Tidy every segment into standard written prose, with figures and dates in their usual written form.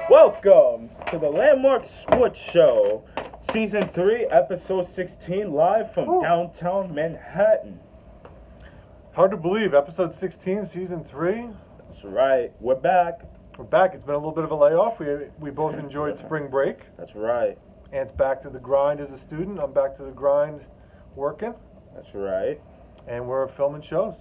Welcome to the Landmark Sports Show, Season 3, Episode 16, live from downtown Manhattan. Hard to believe, Episode 16, Season 3. That's right, we're back. We're back. It's been a little bit of a layoff. We both enjoyed spring break. That's right. Ant's back to the grind as a student. I'm back to the grind working. That's right. And we're filming shows.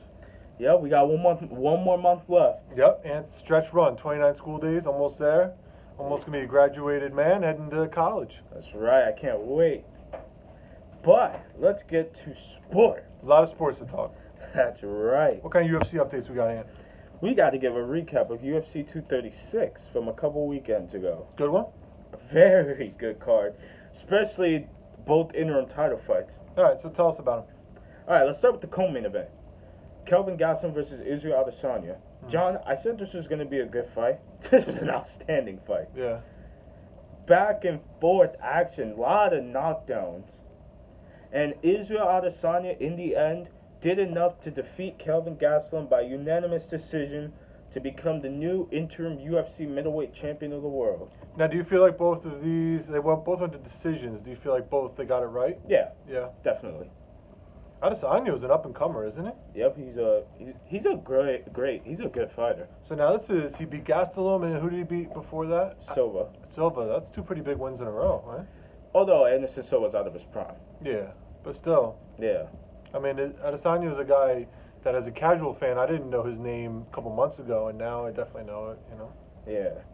Yep, we got one more month left. Yep, Ant's stretch run, 29 school days, almost there. Almost going to be a graduated man heading to college. That's right, I can't wait. But, let's get to sports. A lot of sports to talk. That's right. What kind of UFC updates we got, Ant? We got to give a recap of UFC 236 from a couple weekends ago. Good one? A very good card, especially both interim title fights. All right, so tell us about them. All right, let's start with the co-main event. Kelvin Gastelum versus Israel Adesanya. John, I said this was going to be a good fight. This was an outstanding fight. Yeah. Back and forth action, a lot of knockdowns. And Israel Adesanya, in the end, did enough to defeat Kelvin Gastelum by unanimous decision to become the new interim UFC middleweight champion of the world. Now, do you feel like both of these, both went to decisions. Do you feel like both, they got it right? Yeah. Yeah. Definitely. Adesanya is an up-and-comer, isn't he? Yep, he's a he's a good fighter. So now he beat Gastelum, and who did he beat before that? Silva. That's two pretty big wins in a row, right? Although Anderson Silva's out of his prime. Yeah, but still. Yeah. I mean, Adesanya is a guy that, as a casual fan, I didn't know his name a couple months ago, and now I definitely know it, you know? Yeah.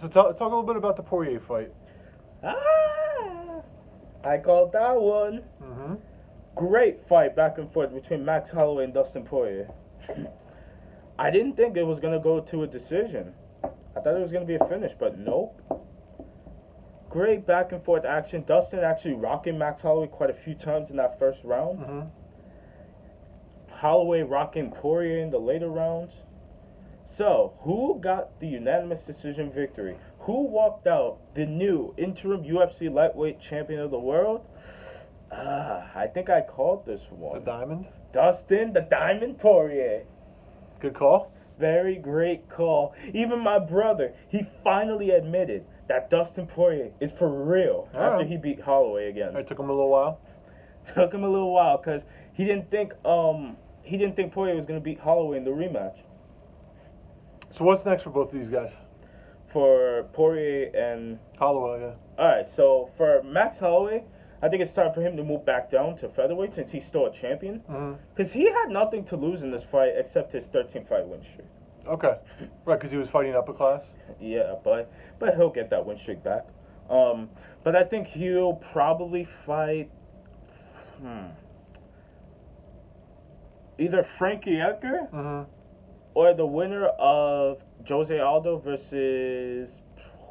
So talk a little bit about the Poirier fight. I called that one. Mm-hmm. Great fight back and forth between Max Holloway and Dustin Poirier. I didn't think it was going to go to a decision. I thought it was going to be a finish, but nope. Great back and forth action. Dustin actually rocking Max Holloway quite a few times in that first round. Mm-hmm. Holloway rocking Poirier in the later rounds. So, who got the unanimous decision victory? Who walked out the new interim UFC lightweight champion of the world? I think I called this one. The Diamond? Dustin the Diamond Poirier. Good call. Very great call. Even my brother, he finally admitted that Dustin Poirier is for real after he beat Holloway again. It took him a little while. Took him a little while because he didn't think Poirier was going to beat Holloway in the rematch. So what's next for both of these guys? For Poirier and Holloway, yeah. Alright, so for Max Holloway, I think it's time for him to move back down to featherweight since he's still a champion. Because he had nothing to lose in this fight except his 13-fight win streak. Okay. Right, because he was fighting upper class? Yeah, but he'll get that win streak back. But I think he'll probably fight either Frankie Edgar or the winner of Jose Aldo versus...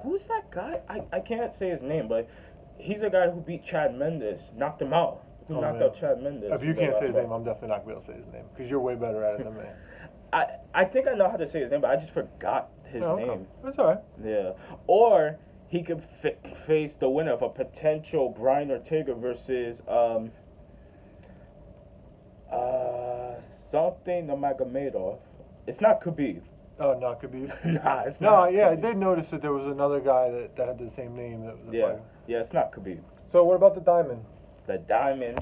Who's that guy? I can't say his name, but he's a guy who beat Chad Mendes, knocked him out. Who knocked out Chad Mendes. If you can't say his name, I'm definitely not going to be able to say his name, because you're way better at it than me. I think I know how to say his name, but I just forgot his name. That's all right. Yeah. Or he could face the winner of a potential Brian Ortega versus something Nurmagomedov. It's not Khabib. Oh, not Khabib? Nah, it's not. No, yeah, Khabib. I did notice that there was another guy that had the same name. That was Yeah, it's not Khabib. So what about the Diamond? The Diamond.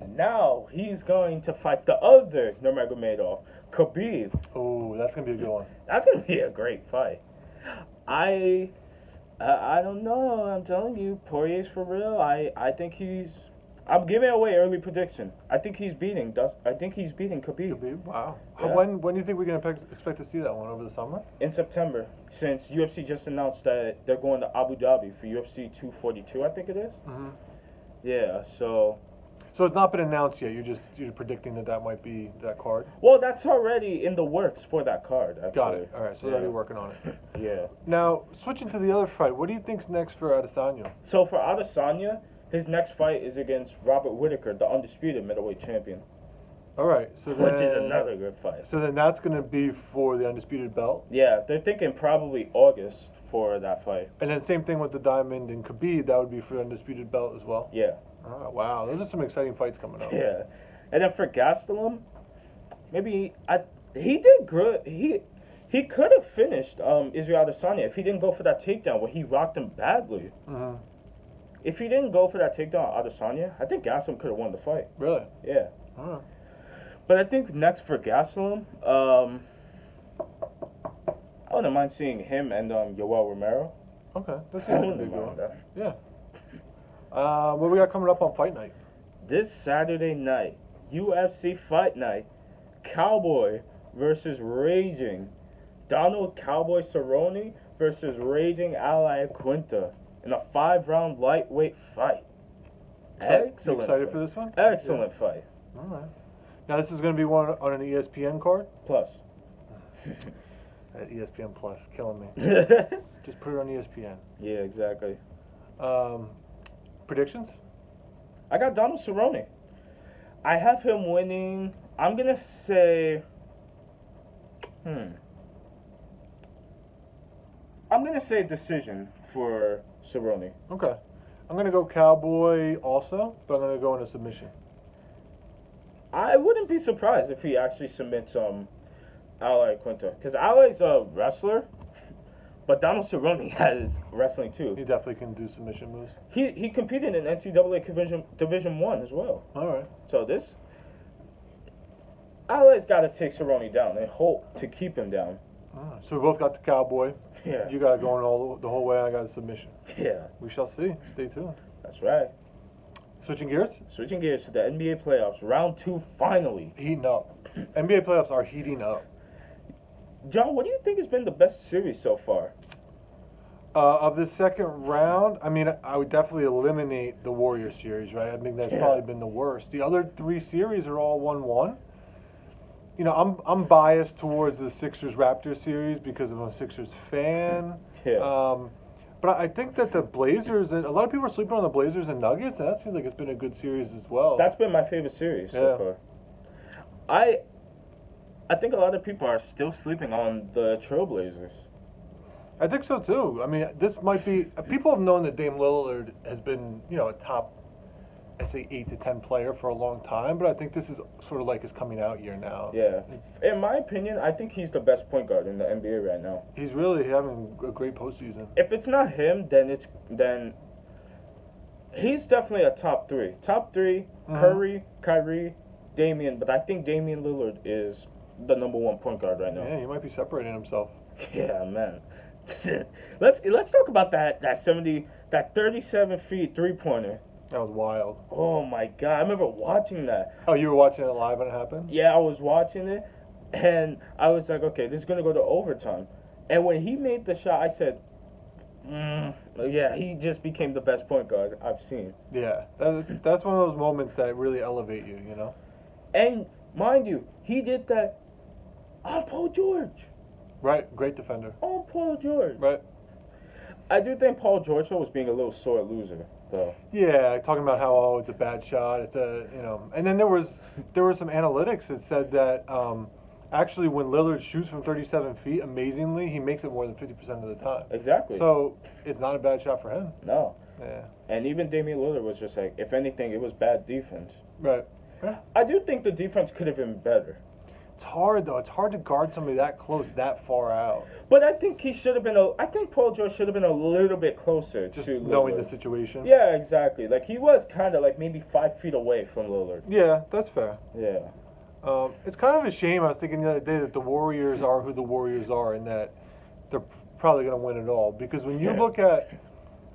Now he's going to fight the other Nurmagomedov, Khabib. Oh, that's going to be a good one. That's going to be a great fight. I don't know. I'm telling you, Poirier's for real. I think I'm giving away early prediction. I think he's beating Khabib. Khabib? Wow. Yeah. When do you think we can expect to see that one? Over the summer? In September, since UFC just announced that they're going to Abu Dhabi for UFC 242, I think it is. Mm-hmm. Yeah, so it's not been announced yet. You're predicting that might be that card? Well, that's already in the works for that card, actually. Got it. All right, so they're already working on it. Yeah. Now, switching to the other fight, what do you think's next for Adesanya? So for Adesanya, his next fight is against Robert Whittaker, the undisputed middleweight champion. All right, so then, which is another good fight. So then that's going to be for the undisputed belt? Yeah, they're thinking probably August for that fight. And then same thing with the Diamond and Khabib, that would be for the undisputed belt as well? Yeah. Oh, wow, those are some exciting fights coming up. Yeah. And then for Gastelum, maybe he did good. He He could have finished Israel Adesanya if he didn't go for that takedown where he rocked him badly. Mm-hmm. If he didn't go for that takedown on Adesanya, I think Gastelum could have won the fight. Really? Yeah. All right. But I think next for Gastelum, I wouldn't mind seeing him and Yoel Romero. Okay. This is I a wouldn't big mind one. that. Yeah. What we got coming up on fight night? This Saturday night, UFC Fight Night, Cowboy versus Raging. Donald Cowboy Cerrone versus Raging Iaquinta in a 5-round lightweight fight. Excellent. You excited fight. for this one? Excellent fight. All right. Now this is going to be one on an ESPN card. Plus. At ESPN Plus, killing me. Yeah, Just put it on ESPN. exactly. Predictions? I got Donald Cerrone. I have him winning. I'm gonna say. I'm gonna say decision for Cerrone. Okay. I'm going to go Cowboy also, but I'm going to go in a submission. I wouldn't be surprised if he actually submits Iaquinta, because Ali's a wrestler, but Donald Cerrone has wrestling too. He definitely can do submission moves. He competed in NCAA Division 1 as well. All right. So this, Ali's got to take Cerrone down and hope to keep him down. All right. So we both got the Cowboy. Yeah. You got it going all the whole way. I got a submission. Yeah. We shall see. Stay tuned. That's right. Switching gears? Switching gears to the NBA playoffs, round 2 finally. Heating up. NBA playoffs are heating up. John, what do you think has been the best series so far? Of the second round, I mean, I would definitely eliminate the Warriors series, right? I think that's probably been the worst. The other 3 series are all 1-1. You know, I'm biased towards the Sixers-Raptors series because I'm a Sixers fan. Yeah. But I think that the Blazers, and a lot of people are sleeping on the Blazers and Nuggets, and that seems like it's been a good series as well. That's been my favorite series so far. I think a lot of people are still sleeping on the Trailblazers. I think so too. I mean, this might be. People have known that Dame Lillard has been, you know, a top, I say 8 to 10 player for a long time, but I think this is sort of like his coming out year now. Yeah. In my opinion, I think he's the best point guard in the NBA right now. He's really having a great postseason. If it's not him, then he's definitely a top 3. Top 3, Curry, Kyrie, Damien, but I think Damien Lillard is the number 1 point guard right now. Yeah, he might be separating himself. Yeah, man. let's talk about that 37 feet 3-pointer. That was wild. Oh my god, I remember watching that. Oh, you were watching it live when it happened? Yeah, I was watching it, and I was like, okay, this is gonna go to overtime. And when he made the shot, I said, yeah, he just became the best point guard I've seen. Yeah, that's one of those moments that really elevate you, you know? And mind you, he did that on Paul George. Right, great defender. On Paul George. Right. I do think Paul George was being a little sore loser, though. Yeah, talking about how it's a bad shot, it's a, you know, and then there was some analytics that said that actually when Lillard shoots from 37 feet, amazingly, he makes it more than 50% of the time. Exactly. So it's not a bad shot for him. No. Yeah. And even Damian Lillard was just like, if anything, it was bad defense. Right. Yeah. I do think the defense could have been better. It's hard though. It's hard to guard somebody that close, that far out. But I think he should have been. I think Paul George should have been a little bit closer Just to knowing Lillard. the situation. Yeah, exactly. Like he was kind of like maybe 5 feet away from Lillard. Yeah, that's fair. Yeah. It's kind of a shame. I was thinking the other day that the Warriors are who the Warriors are, and that they're probably going to win it all. Because when you look at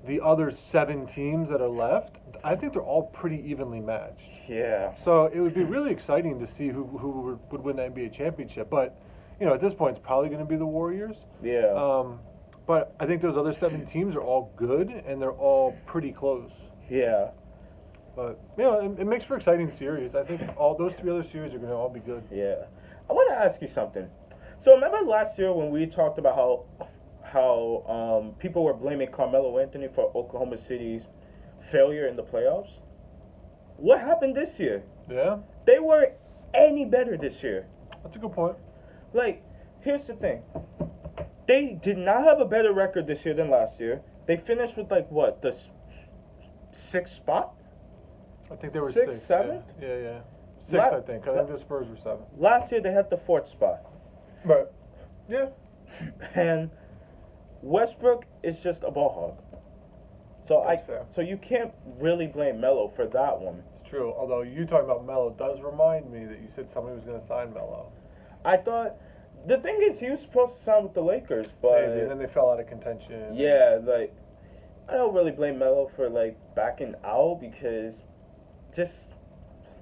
the other 7 teams that are left, I think they're all pretty evenly matched. Yeah. So it would be really exciting to see who would win the NBA championship. But you know, at this point, it's probably going to be the Warriors. Yeah. But I think those other 7 teams are all good, and they're all pretty close. Yeah. But you know, it makes for an exciting series. I think all those 3 other series are going to all be good. Yeah. I want to ask you something. So remember last year when we talked about how people were blaming Carmelo Anthony for Oklahoma City's failure in the playoffs? What happened this year? Yeah. They weren't any better this year. That's a good point. Like, here's the thing. They did not have a better record this year than last year. They finished with, like, what, the 6th spot? I think they were 6th, 6th. 7th? Yeah. 6th, I think. I think the Spurs were 7th. Last year they had the 4th spot. Right. Yeah. And Westbrook is just a ball hog. That's fair. So you can't really blame Melo for that one. It's true. Although you talking about Melo does remind me that you said somebody was going to sign Melo. I thought the thing is he was supposed to sign with the Lakers, but And then they fell out of contention. yeah, like I don't really blame Melo for like backing out because just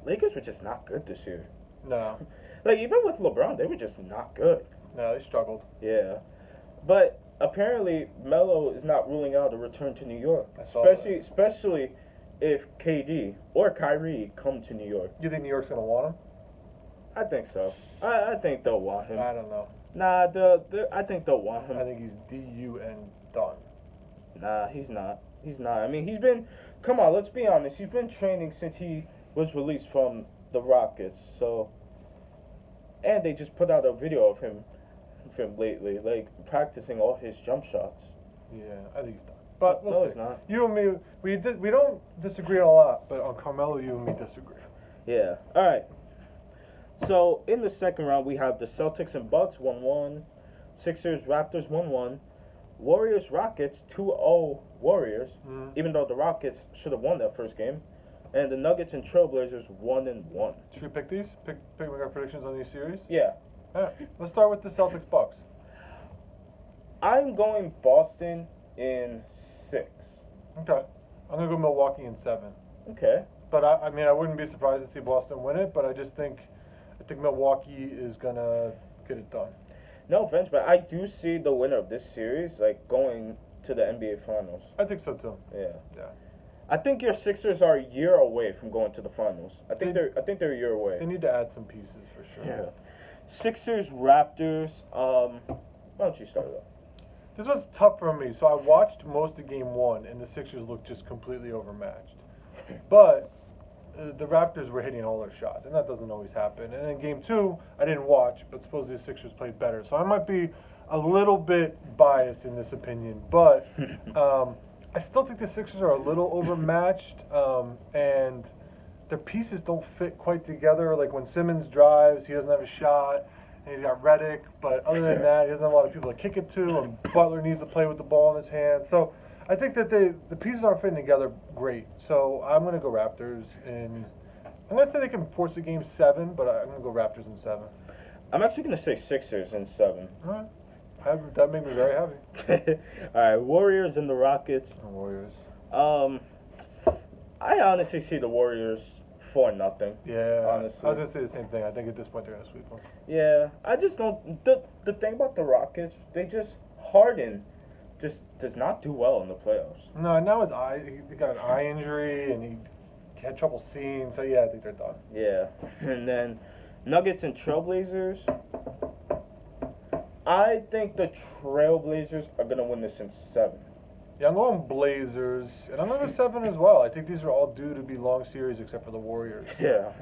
Lakers were just not good this year. No. Like even with LeBron, they were just not good. No, they struggled. Yeah, but apparently Melo is not ruling out a return to New York, I saw that. especially if KD or Kyrie come to New York. You think New York's going to want him? I think so. I think they'll want him. I don't know. Nah, I think they'll want him. I think he's DUN done. Nah, he's not. He's not. I mean, he's been. Come on, let's be honest. He's been training since he was released from the Rockets. So, and they just put out a video of him lately, like practicing all his jump shots. Yeah, I think he's done. But we'll No, see. he's not. You and me, we don't disagree a lot, but on Carmelo, you and me disagree. Yeah. All right. So in the second round, we have the Celtics and Bucks 1-1, Sixers Raptors 1-1, Warriors Rockets 2-0 Warriors, even though the Rockets should have won that first game, and the Nuggets and Trailblazers 1-1. Should we pick these? Pick our predictions on these series? Yeah. All right. Let's start with the Celtics Bucks. I'm going Boston in 6. Okay. I'm gonna go Milwaukee in 7. Okay. But I mean, I wouldn't be surprised to see Boston win it. But I think Milwaukee is gonna get it done. No offense, but I do see the winner of this series like going to the NBA Finals. I think so too. Yeah. Yeah. I think your Sixers are a year away from going to the finals. I think they're a year away. They need to add some pieces for sure. Yeah. Sixers Raptors. Why don't you start it off? This one's tough for me. So I watched most of Game 1, and the Sixers looked just completely overmatched. But the Raptors were hitting all their shots, and that doesn't always happen. And in Game 2, I didn't watch, but supposedly the Sixers played better. So I might be a little bit biased in this opinion, but I still think the Sixers are a little overmatched, and their pieces don't fit quite together. Like when Simmons drives, he doesn't have a shot, and he's got Redick, but other than that, he doesn't have a lot of people to kick it to, and Butler needs to play with the ball in his hand. So I think that the pieces aren't fitting together great. So I'm going to go Raptors, and I'm going to say they can force a Game 7, but I'm going to go Raptors in 7. I'm actually going to say Sixers in 7. All right. That made me very happy. All right, Warriors and the Rockets. Warriors. I honestly see the Warriors 4-0. Yeah, honestly. I was going to say the same thing. I think at this point they're going to sweep them. Yeah, I just don't. The thing about the Rockets, they just Harden just does not do well in the playoffs. No, now his eye, he got an eye injury and he had trouble seeing. So yeah, I think they're done. Yeah, and then Nuggets and Trailblazers. I think the Trailblazers are gonna win this in 7. Yeah, I'm going Blazers, and I'm going to 7 as well. I think these are all due to be long series except for the Warriors. Yeah,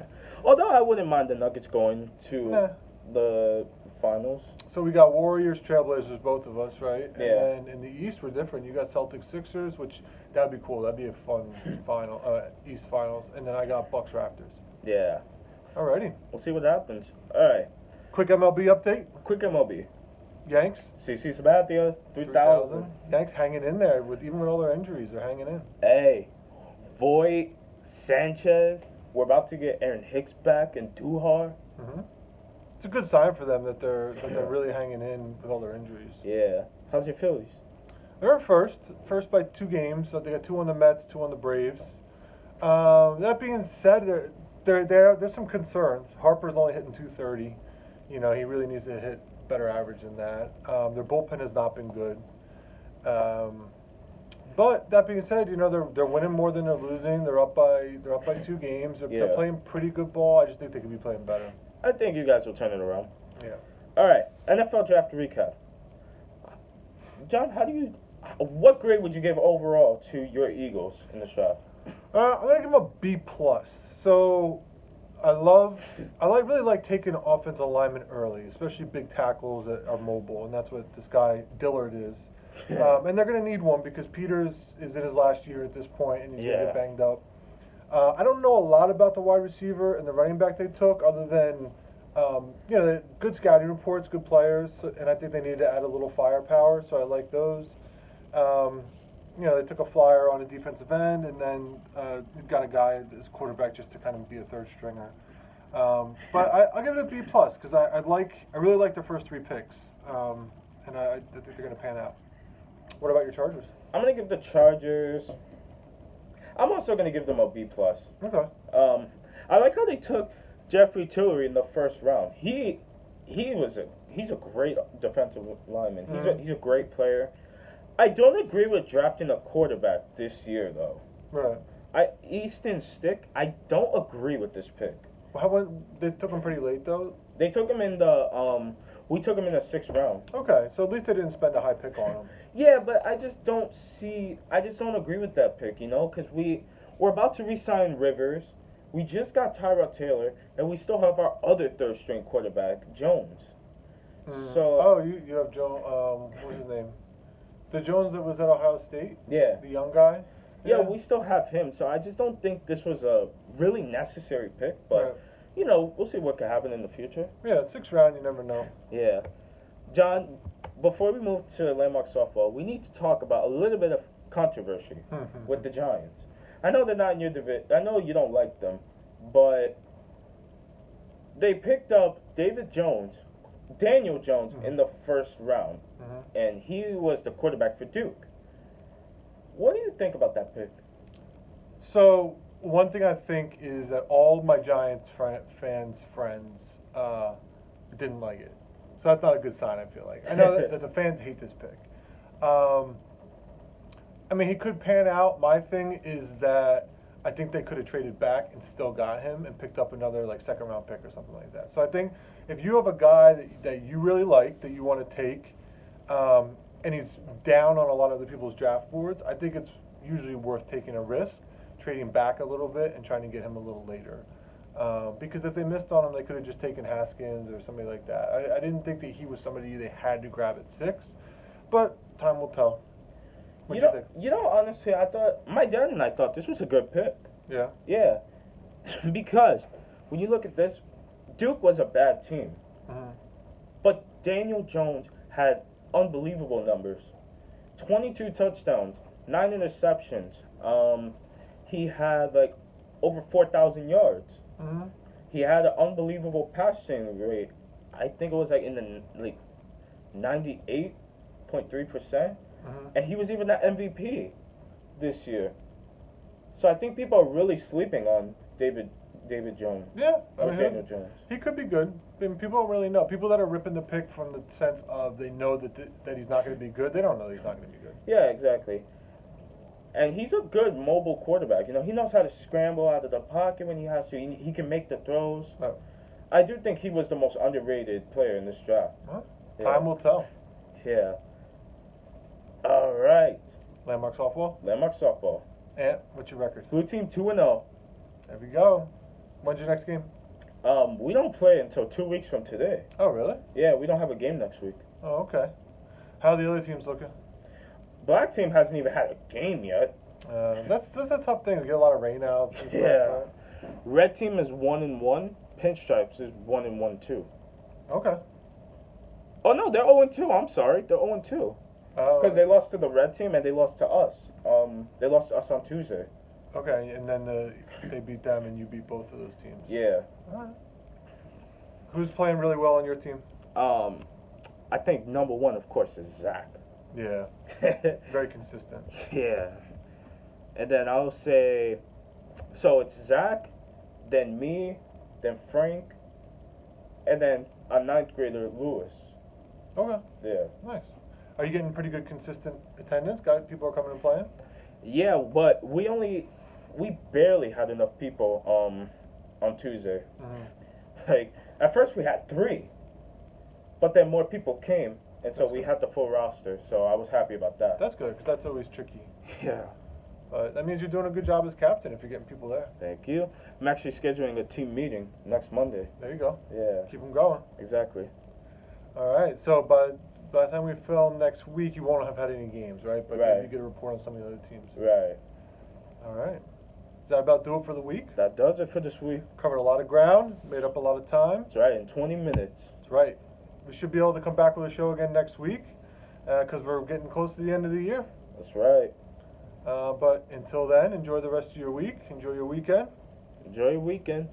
although I wouldn't mind the Nuggets going to the finals. So we got Warriors, Trailblazers, both of us, right? Yeah. And in the East, we're different. You got Celtics, Sixers, which that'd be cool. That'd be a fun final, East finals. And then I got Bucks, Raptors. Yeah. Alrighty. We'll see what happens. All right. Quick MLB update. Quick MLB. Yanks. CC Sabathia, 3,000. Yanks hanging in there even with all their injuries. They're hanging in. Hey, Voit, Sanchez. We're about to get Aaron Hicks back and Duhar. Mm-hmm. It's a good sign for them that they're really hanging in with all their injuries. Yeah. How's your Phillies? They're first by 2 games. So they got 2 on the Mets, 2 on the Braves. That being said, there's some concerns. Harper's only hitting 230. You know, he really needs to hit better average than that. Their bullpen has not been good. But that being said, you know they're winning more than they're losing. They're up by 2 games. They're playing pretty good ball. I just think they could be playing better. I think you guys will turn it around. Yeah. All right, NFL draft recap. John, what grade would you give overall to your Eagles in this draft? I'm gonna give them a B plus. So I really like taking offensive linemen early, especially big tackles that are mobile, and that's what this guy Dillard is. And they're going to need one because Peters is in his last year at this point, and he's going to get banged up. I don't know a lot about the wide receiver and the running back they took, other than Good scouting reports, good players, and I think they need to add a little firepower. So I like those. They took a flyer on a defensive end, and then got a guy as quarterback just to kind of be a third stringer. But I'll give it a B plus because I really like their first 3 picks, and I think they're going to pan out. What about your Chargers? I'm gonna give the Chargers. I'm also gonna give them a B plus. Okay. I like how they took Jeffrey Tillery in the first round. He's a great defensive lineman. He's a great player. I don't agree with drafting a quarterback this year though. Right. Easton Stick. I don't agree with this pick. They took him pretty late though. They took him in the we took him in the 6th round. Okay, so at least they didn't spend a high pick on him. Yeah, but I just don't agree with that pick, because we're about to re-sign Rivers. We just got Tyrod Taylor, and we still have our other third-string quarterback, Jones. So. You have Jones. What's his name? The Jones that was at Ohio State. Yeah. The young guy. Yeah, we still have him. So I just don't think this was a really necessary pick, but. Right. We'll see what could happen in the future. Yeah, 6th round, you never know. Yeah. John, before we move to Landmark Softball, we need to talk about a little bit of controversy with the Giants. I know they're not in your division. I know you don't like them, but they picked up Daniel Jones, in the 1st round, and he was the quarterback for Duke. What do you think about that pick? So, one thing I think is that all my Giants friends didn't like it. So that's not a good sign, I feel like. I know that the fans hate this pick. He could pan out. My thing is that I think they could have traded back and still got him and picked up another 2nd round pick or something like that. So I think if you have a guy that you really like, that you want to take, and he's down on a lot of other people's draft boards, I think it's usually worth taking a risk, trading back a little bit and trying to get him a little later. Because if they missed on him, they could have just taken Haskins or somebody like that. I didn't think that he was somebody they had to grab at 6, but time will tell. What do you think? Honestly, my dad and I thought this was a good pick. Yeah? Yeah. Because when you look at this, Duke was a bad team. But Daniel Jones had unbelievable numbers. 22 touchdowns, 9 interceptions. He had over 4,000 yards. He had an unbelievable passing rate. I think it was in the 98.3%. And he was even the MVP this year. So I think people are really sleeping on David Jones. Yeah, Daniel Jones. He could be good. People don't really know. People that are ripping the pick from the sense of they know that he's not going to be good. They don't know that he's not going to be good. Yeah, exactly. And he's a good mobile quarterback. He knows how to scramble out of the pocket when he has to. He can make the throws. Oh. I do think he was the most underrated player in this draft. Huh? Yeah. Time will tell. Yeah. All right. Landmark Softball? Landmark Softball. And what's your record? Blue team 2-0. There we go. When's your next game? We don't play until 2 weeks from today. Oh, really? Yeah, we don't have a game next week. Oh, okay. How are the other teams looking? Black team hasn't even had a game yet. That's a tough thing. We get a lot of rainouts. And yeah. stuff, right? Red team is 1-1. Pinstripes is 1-1 too. Okay. Oh no, they're 0-2. I'm sorry, they're 0-2. Because they lost to the red team and they lost to us. They lost to us on Tuesday. Okay, and then they beat them and you beat both of those teams. Yeah. All right. Who's playing really well on your team? I think number 1, of course, is Zach. Yeah. Very consistent. Yeah. And then I'll say, so it's Zach, then me, then Frank, and then a 9th grader, Lewis. Okay. Yeah. Nice. Are you getting pretty good consistent attendance? People are coming and playing? Yeah, but we barely had enough people on Tuesday. At first we had 3, but then more people came, and so we had the full roster. So I was happy about that. That's good, because that's always tricky. Yeah. But that means you're doing a good job as captain if you're getting people there. Thank you. I'm actually scheduling a team meeting next Monday. There you go. Yeah. Keep them going. Exactly. All right. So by the time we film next week, you won't have had any games, right? But right. you get a report on some of the other teams. Right. All right. Does that about do it for the week? That does it for this week. Covered a lot of ground, made up a lot of time. That's right, in 20 minutes. That's right. We should be able to come back with a show again next week because we're getting close to the end of the year. That's right. But until then, enjoy the rest of your week. Enjoy your weekend. Enjoy your weekend.